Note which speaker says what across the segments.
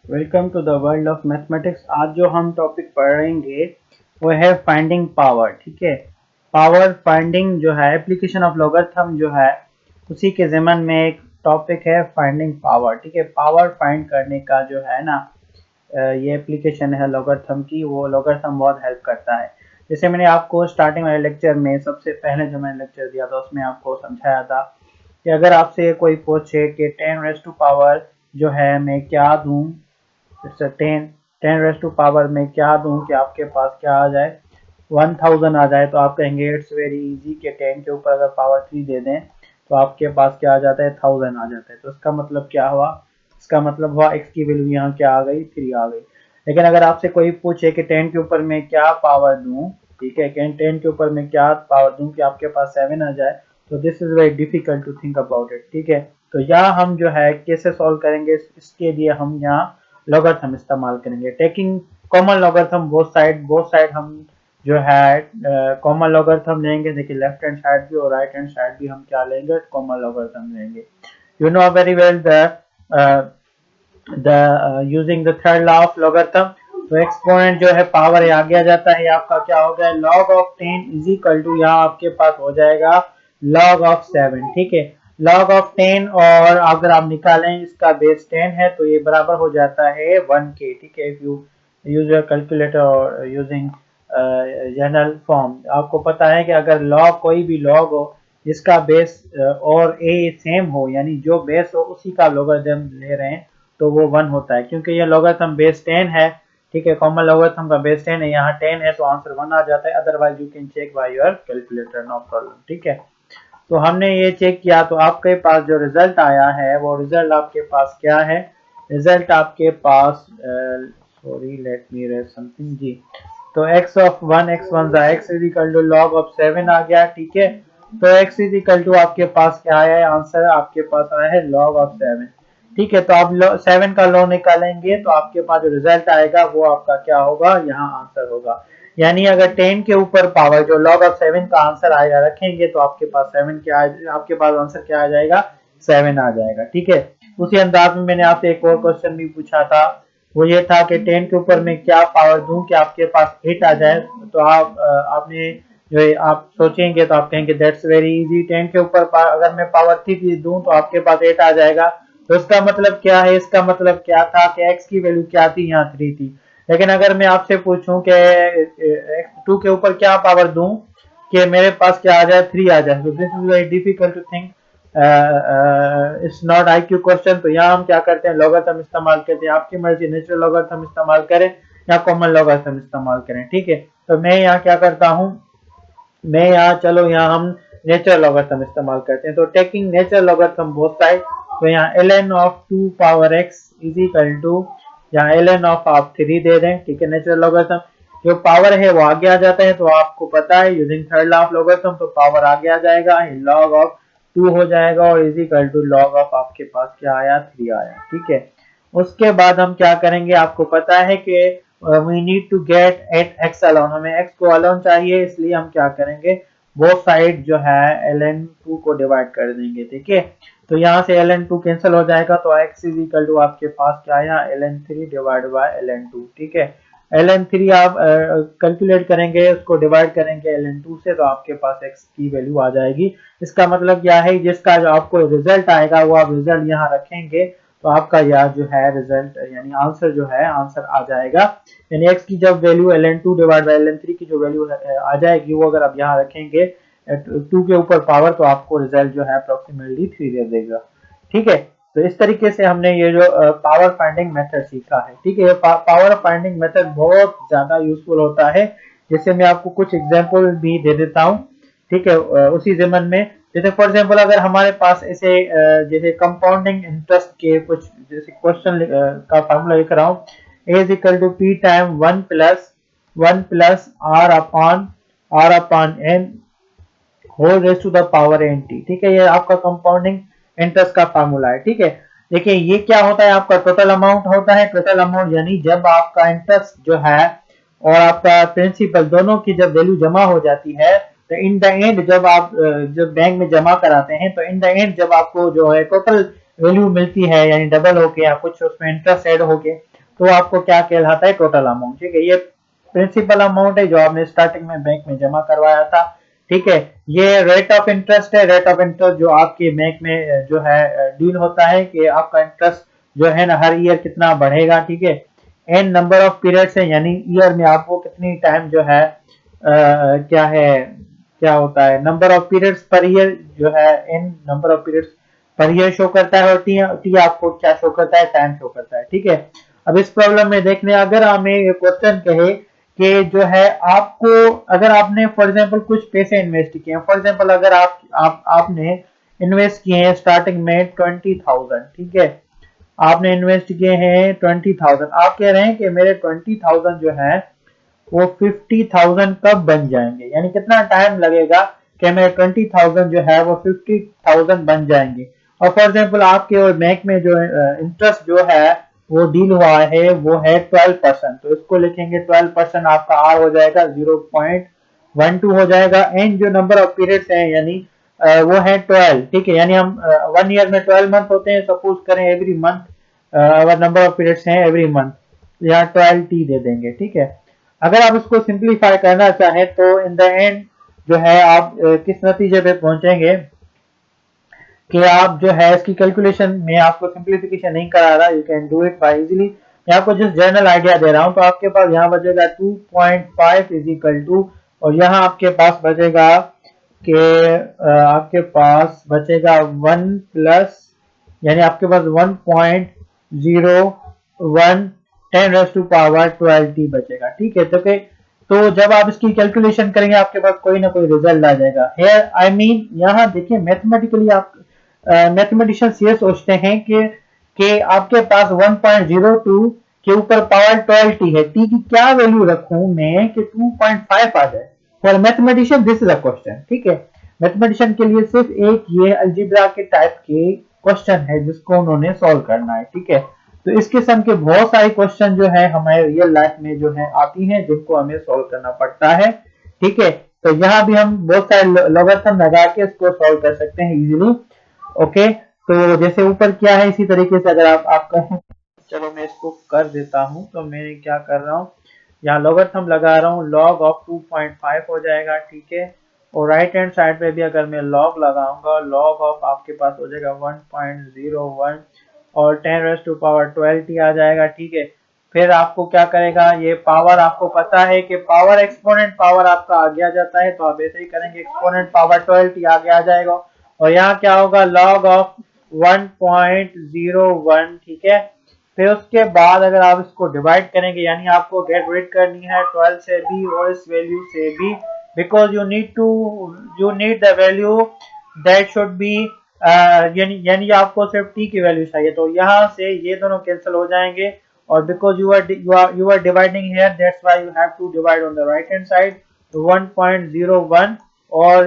Speaker 1: Welcome to the world of mathematics. आज जो हम टॉपिक पढ़ेंगे वो है फाइंडिंग पावर। ठीक है, पावर फाइंडिंग जो है एप्लीकेशन ऑफ लॉगरिथम जो है उसी के ज़िमन में एक टॉपिक है फाइंडिंग पावर। ठीक है, पावर फाइंड करने का जो है ना ये एप्लीकेशन है लॉगरिथम की, वो लॉगरिथम बहुत हेल्प करता है। जैसे मैंने आपको स्टार्टिंग वाले लेक्चर में सबसे पहले जो मैंने लेक्चर दिया था उसमें आपको समझाया था कि अगर आपसे कोई पूछे कि 10 रेज़ टू पावर जो है मैं क्या दूं, इट्स 10 रेज़ टू पावर में क्या दूं कि आपके पास क्या आ जाए, 1000 आ जाए, तो आप कहेंगे इट्स वेरी इजी कि 10 के ऊपर अगर पावर 3 दे दें तो आपके पास क्या आ जाता है, 1000 आ जाता है। तो इसका मतलब क्या हुआ, इसका मतलब हुआ एक्स की वैल्यू यहाँ क्या आ गई, 3 आ गई। लेकिन अगर आपसे कोई पूछे कि 10 के ऊपर मैं क्या पावर दूं, ठीक है, 10 के ऊपर मैं क्या पावर दूं कि आपके पास 7 आ जाए, तो this is very difficult to think about it. ठीक है, तो यहाँ हम जो है कैसे सॉल्व करेंगे, इसके लिए हम यहाँ लॉगरिथम इस्तेमाल करेंगे, taking common logarithm both side हम जो है कॉमन लॉगरिथम लेंगे। देखिए लेफ्ट हैंड साइड भी और राइट हैंड साइड भी हम क्या लेंगे, कॉमन लॉगरिथम लेंगे। You know very well the using the third law of logarithm. तो एक्सपोनेंट जो है पावर आगे आ जाता है, आपका क्या हो गया, log of 10 is equal to, यहाँ आपके पास हो जाएगा log ऑफ 7। ठीक है, log ऑफ 10 और अगर आप निकालें इसका बेस 10 है तो ये बराबर हो जाता है 1 के। ठीक है, if you use your calculator और यूजिंग जनरल फॉर्म, आपको पता है कि अगर log कोई भी log हो जिसका बेस और a सेम हो, यानी जो बेस हो उसी का लोगरिथम ले रहे हैं, तो वो 1 होता है। क्योंकि ये लॉगरिथम बेस 10 है, ठीक है, कॉमन लॉगरिथम का बेस 10 है, यहाँ 10 है तो आंसर 1 आ जाता है। Otherwise you can check by your calculator, no problem. ठीक है, तो हमने ये चेक किया तो आपके पास जो रिजल्ट आया है वो रिजल्ट आपके पास क्या है, रिजल्ट आपके पास sorry let me read something जी। तो x of 1 x1 x is equal to log of 7 आ गया। ठीक है, तो x इज इक्वल टू आपके पास क्या आया है, आंसर आपके पास आया है log ऑफ 7। ठीक है, तो आप 7 का लॉ निकालेंगे तो आपके पास जो रिजल्ट आएगा वो आपका क्या होगा, यहाँ आंसर होगा। यानी अगर 10 के ऊपर पावर जो log ऑफ 7 का आंसर आएगा रखेंगे तो आपके पास 7 क्या, आपके पास आंसर क्या आ जाएगा, 7 आ जाएगा। ठीक है, उसी अंदाज में मैंने आपसे एक और क्वेश्चन भी पूछा था, वो ये था कि 10 के ऊपर मैं क्या पावर दूं कि आपके पास 8 आ जाए। तो आपने जो आप सोचेंगे तो आप कहेंगे दैट्स वेरी इजी, 10 के ऊपर अगर मैं पावर 3 दूं तो आपके पास 8 आ जाएगा। तो इसका मतलब क्या है, इसका मतलब क्या था कि x की वैल्यू क्या थी, यहाँ 3 थी। लेकिन अगर मैं आपसे पूछूं कि x2 के ऊपर क्या पावर दूं कि मेरे पास क्या आ जाए, 3 आ जाए, तो this is very difficult to think, it's not IQ question. तो यहाँ हम क्या करते हैं, लॉगरिथम इस्तेमाल करते हैं। आपकी मर्जी, नेचुरल लॉगरिथम इस्तेमाल करें या कॉमन लॉगरिथम इस्तेमाल करें। ठीक है, तो मैं यहाँ क्या करता हूँ, मैं यहाँ चलो यहाँ हम नेचुरल लॉगरिथम इस्तेमाल करते हैं। तो taking natural logarithm both side, तो यहाँ ln of 2 power x is equal to, यहाँ ln ऑफ आप 3 दे दें। ठीक है, नेचुरल लॉगरिथम जो पावर है वो आगे आ जाता है, तो आपको पता है using third law of logarithm तो पावर आगे आ जाएगा, log ऑफ 2 हो जाएगा और is equal to log of आपके पास क्या आया, 3 आया। ठीक है, उसके बाद हम क्या करेंगे, आपको पता है कि we need to get at x alone, हमें एक्स को अलोन चाहिए, इसलिए हम क्या करेंगे, बोथ साइड जो है ln2 को डिवाइड कर देंगे। ठीक है, तो यहाँ से ln2 कैंसिल हो जाएगा, तो x इज इक्वल टू आपके पास क्या आया, ln3 डिवाइड बाय ln2। ठीक है, ln3 आप कैलकुलेट करेंगे, उसको डिवाइड करेंगे ln2 से, तो आपके पास x की वैल्यू आ जाएगी। इसका मतलब क्या है, जिसका जो आपको रिजल्ट आएगा वो आप रिजल्ट यहाँ रखेंगे, तो आपका यह जो है रिजल्ट यानी आंसर जो है आंसर आ जाएगा। यानी x की जब value ln2 divide by ln3 की जो वैल्यू आ जाएगी वो अगर आप यहाँ रखेंगे 2 के ऊपर पावर, तो आपको रिजल्ट जो है अप्रोक्सीमेटली 3 दे देगा। ठीक है, तो इस तरीके से हमने ये जो पावर फाइंडिंग मेथड सीखा है। ठीक है, ये पावर फाइंडिंग मेथड बहुत ज्यादा यूजफुल होता है। जैसे मैं आपको कुछ एग्जांपल भी दे देता हूँ। ठीक है, उसी जमन में जैसे फॉर एग्जांपल अगर हमारे पास ऐसे जैसे कंपाउंडिंग इंटरेस्ट के कुछ जैसे क्वेश्चन का फार्मूला लिख रहा हूँ, A is equal to P time 1 plus R upon N whole raise to the power N T. ठीक है, ये आपका कंपाउंडिंग इंटरेस्ट का फार्मूला है। ठीक है, देखिए ये क्या होता है, आपका टोटल अमाउंट होता है। टोटल अमाउंट यानी जब आपका इंटरेस्ट जो है और आपका प्रिंसिपल दोनों की जब वैल्यू जमा हो जाती है, तो इन द एंड जब आप जब बैंक में जमा कराते हैं, तो इन द एंड जब आपको जो है टोटल वैल्यू मिलती है, यानी डबल होके या कुछ उसमें इंटरेस्ट ऐड होके, तो आपको क्या कहलाता है, टोटल अमाउंट। ठीक है, ये प्रिंसिपल अमाउंट है जो आपने स्टार्टिंग में बैंक में जमा करवाया था। ठीक है, ये रेट ऑफ इंटरेस्ट है, रेट ऑफ इंटरेस्ट जो आपके बैंक में जो है डील होता है कि आपका इंटरेस्ट जो है ना हर ईयर कितना बढ़ेगा। ठीक है, एन नंबर ऑफ पीरियड्स है, यानी ईयर में आपको कितनी टाइम जो है क्या है, क्या होता है, number of periods per year जो है n number of periods per year show करता है, और टी आपको क्या शो करता है, टाइम शो करता है। ठीक है, अब इस प्रॉब्लम में देखने अगर हमें ये क्वेश्चन कहे कि जो है आपको, अगर आपने फॉर एग्जांपल कुछ पैसे इन्वेस्ट किए हैं, फॉर एग्जांपल अगर आपने इन्वेस्ट किए हैं स्टार्टिंग में 20,000। ठीक है, आपने इन्वेस्ट किए हैं 20,000, आप कह रहे हैं कि मेरे 20,000 जो है वो 50,000 कब बन जाएंगे, यानी कितना टाइम लगेगा कि मेरे 20,000 जो है वो 50,000 बन जाएंगे। और फॉर एग्जांपल आपके और बैंक में जो इंटरेस्ट जो है वो डील हुआ है वो है 12%, तो इसको लिखेंगे 12%, आपका आर हो जाएगा 0.12 हो जाएगा। एंड जो नंबर ऑफ पीरियड्स है यानी वो है 12। ठीक है, यानी हम 1 ईयर में 12 मंथ होते हैं, सपोज करें every month our number of periods हैं एवरी मंथ, यहाँ 12 टी दे देंगे। ठीक है, अगर आप इसको सिंप्लीफाई करना चाहें तो इन द एंड जो है आप किस नतीजे पे पहुंचेंगे कि आप जो है इसकी कैलकुलेशन में आपको सिंप्लीफिकेशन नहीं करा रहा, you can do it by easily. मैं आपको जस्ट जनरल आइडिया दे रहा हूं, तो आपके पास यहाँ बचेगा 2.5 इज इक्वल टू, और यहाँ आपके पास बचेगा कि आपके पास बचेगा 1 प्लस, यानी आपके पास 1.01 10⁻12t बचेगा। ठीक है, तो जब आप इसकी कैलकुलेशन करेंगे आपके पास कोई ना कोई रिजल्ट आ जाएगा। हेयर आई मीन यहाँ देखिए मैथमेटिकली आप मैथमेटिशियंस ये सोचते हैं कि आपके पास 1.02 के ऊपर पावर 12t है, टी की क्या वैल्यू रखूं मैं कि 2.5 आ जाए। For mathematician this is a question. ठीक है, मैथमेटिशियन के लिए सिर्फ एक ये अलजेब्रा के टाइप के क्वेश्चन है जिसको उन्होंने सॉल्व करना है। ठीक है, तो इस किस्म के बहुत सारे क्वेश्चन जो है हमारे रियल लाइफ में जो है आती हैं जिनको हमें सॉल्व करना पड़ता है। ठीक है, तो यहाँ भी हम बहुत सारे लॉगरिथम लगा के इसको सॉल्व कर सकते हैं इजीली। ओके, तो जैसे ऊपर क्या है इसी तरीके से अगर आप कहें, चलो मैं इसको कर देता हूं, तो मैं क्या कर रहा हूं, यहाँ लॉगरिथम लगा रहा हूँ, log ऑफ 2.5 हो जाएगा। ठीक है, और राइट हैंड साइड पे भी अगर मैं log लगाऊंगा, log ऑफ आपके पास हो जाएगा 1.01 और 10⁻12t आ जाएगा। ठीक है, फिर आपको क्या करेगा, ये पावर आपको पता है कि पावर एक्सपोनेंट पावर आपका आगे आ जाता है, तो आप ऐसे ही करेंगे, एक्सपोनेंट पावर 12t आगे आ जाएगा, और यहाँ क्या होगा log ऑफ 1.01। ठीक है, फिर उसके बाद अगर आप इसको डिवाइड करेंगे, यानी आपको गेट रीड करनी है 12 से भी और इस वैल्यू से भी, because you need the value that should be, यानी आपको सिर्फ टी की वैल्यू चाहिए, तो यहाँ से ये दोनों कैंसिल हो जाएंगे, और because you are dividing here that's why you have to divide on the right hand side, तो 1.01 और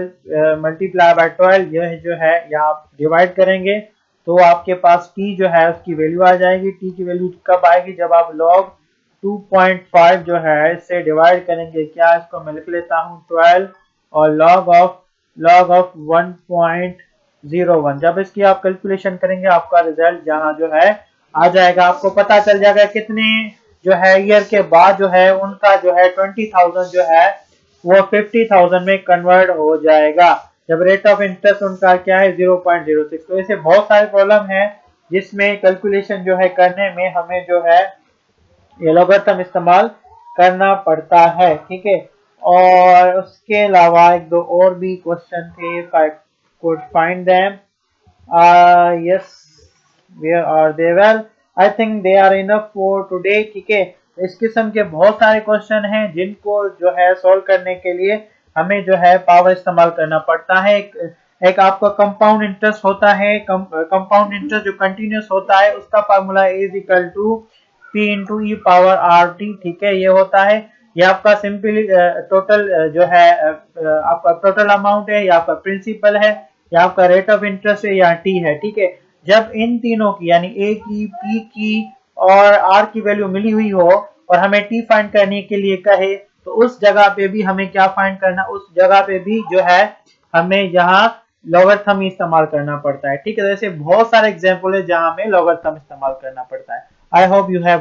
Speaker 1: मल्टीप्लाई बाय 12 यह जो है यहाँ आप डिवाइड करेंगे, तो आपके पास t जो है उसकी वैल्यू आ जाएगी। t की वैल्यू कब आएगी, जब आप log 2.5 जो है इससे डिवाइड करेंगे, क्या इसको मैं लिख लेता हूँ 12 और log ऑफ 1.01, जब इसकी आप कैलकुलेशन करेंगे आपका रिजल्ट यहाँ जो है आ जाएगा। आपको पता चल जाएगा कितने जो है ईयर के बाद जो है उनका जो है 20,000 जो है वो 50,000 में कन्वर्ट हो जाएगा, जब रेट ऑफ इंटरेस्ट उनका क्या है 0.06। तो ऐसे बहुत सारे प्रॉब्लम है जिसमें कैलकुलेशन जो है करने में हमें जो है ये लॉगरिथम इस्तेमाल करना पड़ता है। ठीक है, और उसके अलावा एक दो और भी क्वेश्चन थे, if I could find them, yes where are they, well I think they are enough for today. ठीक है, इस किस्म के बहुत सारे क्वेश्चन हैं जिनको जो है सॉल्व करने के लिए हमें जो है पावर इस्तेमाल करना पड़ता है। एक आपका कंपाउंड इंटरेस्ट होता है, कंपाउंड इंटरेस्ट जो कंटिन्यूस होता है उसका formula is equal to P into e power r t. ठीक है, ये होता है, ये आपका सिंपली टोटल जो है आपका टोटल अमाउंट है, या आपका प्रिंसिपल है, या आपका रेट ऑफ इंटरेस्ट है, या टी है। ठीक है, जब इन तीनों की यानी ए की, पी की और आर की वैल्यू मिली हुई हो और हमें टी फाइंड करने के लिए कहे, तो उस जगह पे भी हमें क्या फाइंड करना, उस जगह पे भी जो है हमें यहाँ लॉगरिथम इस्तेमाल करना पड़ता है। ठीक है, जैसे बहुत सारे एग्जांपल है जहां हमें लॉगरिथम इस्तेमाल करना पड़ता है। I hope you have